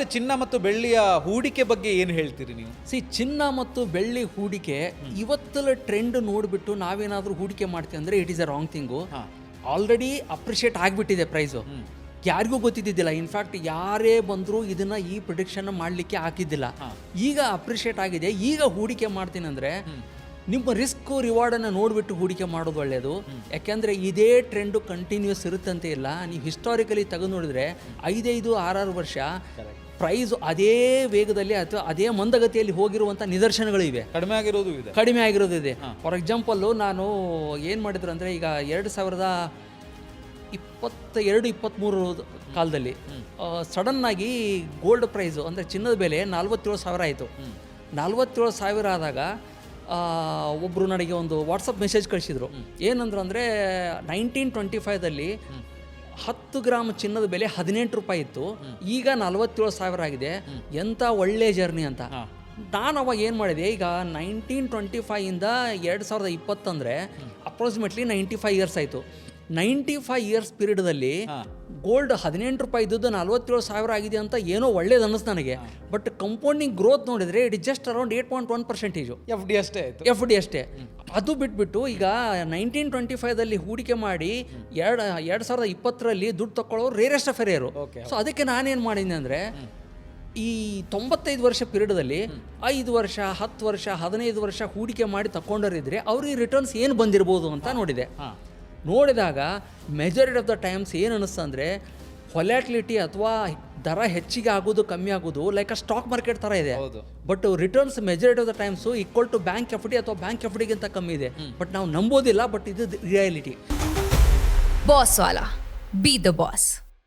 ಹಾಗಾದ್ರೆ ಚಿನ್ನ ಮತ್ತು ಬೆಳ್ಳಿಯ ಹೂಡಿಕೆ ಬಗ್ಗೆ ಏನು ಹೇಳ್ತೀರಿ ನೀವು? ಚಿನ್ನ ಮತ್ತು ಬೆಳ್ಳಿ ಹೂಡಿಕೆ ಇವತ್ತಲ ಟ್ರೆಂಡ್ ನೋಡಿಬಿಟ್ಟು ನಾವೇನಾದರೂ ಹೂಡಿಕೆ ಮಾಡ್ತೀವಿ ಅಂದರೆ it is a wrong thing. Already appreciate ಆಗಿಬಿಟ್ಟಿದೆ ಪ್ರೈಸು, ಯಾರಿಗೂ ಗೊತ್ತಿದ್ದಿದ್ದಿಲ್ಲ. ಇನ್ಫ್ಯಾಕ್ಟ್ ಯಾರೇ ಬಂದರೂ ಇದನ್ನು ಈ ಪ್ರಿಡಿಕ್ಷನ್ ಮಾಡಲಿಕ್ಕೆ ಹಾಕಿದ್ದಿಲ್ಲ. ಈಗ ಅಪ್ರಿಷಿಯೇಟ್ ಆಗಿದೆ. ಈಗ ಹೂಡಿಕೆ ಮಾಡ್ತೀನಿ ಅಂದರೆ ನಿಮ್ಮ ರಿಸ್ಕ್ ರಿವಾರ್ಡನ್ನು ನೋಡಿಬಿಟ್ಟು ಹೂಡಿಕೆ ಮಾಡೋದು ಒಳ್ಳೆಯದು. ಯಾಕೆಂದರೆ ಇದೇ ಟ್ರೆಂಡು ಕಂಟಿನ್ಯೂಸ್ ಇರುತ್ತಂತೆ ಇಲ್ಲ. ನೀವು ಹಿಸ್ಟಾರಿಕಲಿ ತೆಗೆದು ನೋಡಿದರೆ 5-6 ವರ್ಷ ಪ್ರೈಸ್ ಅದೇ ವೇಗದಲ್ಲಿ ಅಥವಾ ಅದೇ ಮಂದಗತಿಯಲ್ಲಿ ಹೋಗಿರುವಂಥ ನಿದರ್ಶನಗಳಿವೆ. ಕಡಿಮೆ ಆಗಿರೋದು ಇದೆ. ಫಾರ್ ಎಕ್ಸಾಂಪಲ್ಲು ನಾನು ಏನು ಮಾಡಿದ್ರು ಅಂದರೆ ಈಗ 2022-23 ಕಾಲದಲ್ಲಿ ಸಡನ್ನಾಗಿ ಗೋಲ್ಡ್ ಪ್ರೈಸು ಅಂದರೆ ಚಿನ್ನದ ಬೆಲೆ 47,000 ಆಯಿತು. 47,000 ಆದಾಗ ಒಬ್ಬರು ನನಗೆ ಒಂದು ವಾಟ್ಸಪ್ ಮೆಸೇಜ್ ಕಳಿಸಿದರು. ಏನಂದ್ರು ಅಂದರೆ 1925ದಲ್ಲಿ 10 ಗ್ರಾಮ್ ಚಿನ್ನದ ಬೆಲೆ 18 ರೂಪಾಯಿ ಇತ್ತು, ಈಗ 47,000 ಆಗಿದೆ. ಎಂಥ ಒಳ್ಳೆ ಜರ್ನಿ ಅಂತ. ನಾನು ಅವಾಗ ಏನು ಮಾಡಿದೆ, ಈಗ 1925ಇಂದ 2020 ಅಂದರೆ ಅಪ್ರಾಕ್ಸಿಮೇಟ್ಲಿ 95 ಇಯರ್ಸ್ ಆಯಿತು. 95 ಇಯರ್ಸ್ ಪೀರಿಯಡ್ದಲ್ಲಿ ಗೋಲ್ಡ್ 18 ರೂಪಾಯಿ ಇದ್ದದ್ದು 47,000 ಆಗಿದೆ ಅಂತ ಏನೋ ಒಳ್ಳೇದು ಅನ್ನಿಸ್ತು ನನಗೆ. ಬಟ್ ಕಂಪೌಂಡಿಂಗ್ ಗ್ರೋತ್ ನೋಡಿದರೆ it is just around 8.1%. F D ಅಷ್ಟೇ. ಅದು ಬಿಟ್ಬಿಟ್ಟು ಈಗ 1925ದಲ್ಲಿ ಹೂಡಿಕೆ ಮಾಡಿ 2020ರಲ್ಲಿ ದುಡ್ಡು ತಗೊಳ್ಳೋರು ರೇರೆಸ್ಟ್ ಆಫ್ ರೇರು. ಸೊ ಅದಕ್ಕೆ ನಾನೇನು ಮಾಡಿದ್ದೆ ಅಂದರೆ ಈ 95 ವರ್ಷ ಪೀರಿಯಡ್ದಲ್ಲಿ 5 ವರ್ಷ 10 ವರ್ಷ 15 ವರ್ಷ ಹೂಡಿಕೆ ಮಾಡಿ ತಗೊಂಡರಿದ್ರೆ ಅವ್ರಿಗೆ ರಿಟರ್ನ್ಸ್ ಏನು ಬಂದಿರ್ಬೋದು ಅಂತ ನೋಡಿದಾಗ ಮೆಜಾರಿಟಿ ಆಫ್ ದ ಟೈಮ್ಸ್ ಏನು ಅನ್ನಿಸ್ತು ಅಂದರೆ ಹೊಲ್ಯಾಟಿಲಿಟಿ ಅಥವಾ ದರ ಹೆಚ್ಚಿಗೆ ಆಗೋದು ಕಮ್ಮಿ ಆಗೋದು ಲೈಕ್ ಅ ಸ್ಟಾಕ್ ಮಾರ್ಕೆಟ್ ಥರ ಇದೆ. But returns majority of the times equal to bank F D ಅಥವಾ ಬ್ಯಾಂಕ್ ಎಫ್ ಡಿಗಿಂತ ಕಮ್ಮಿ ಇದೆ. ಬಟ್ ನಾವು ನಂಬೋದಿಲ್ಲ, ಬಟ್ ಇದು ರಿಯಾಲಿಟಿ. ಬಾಸ್ ವಾಲಾ, ಬಿ ದ ಬಾಸ್.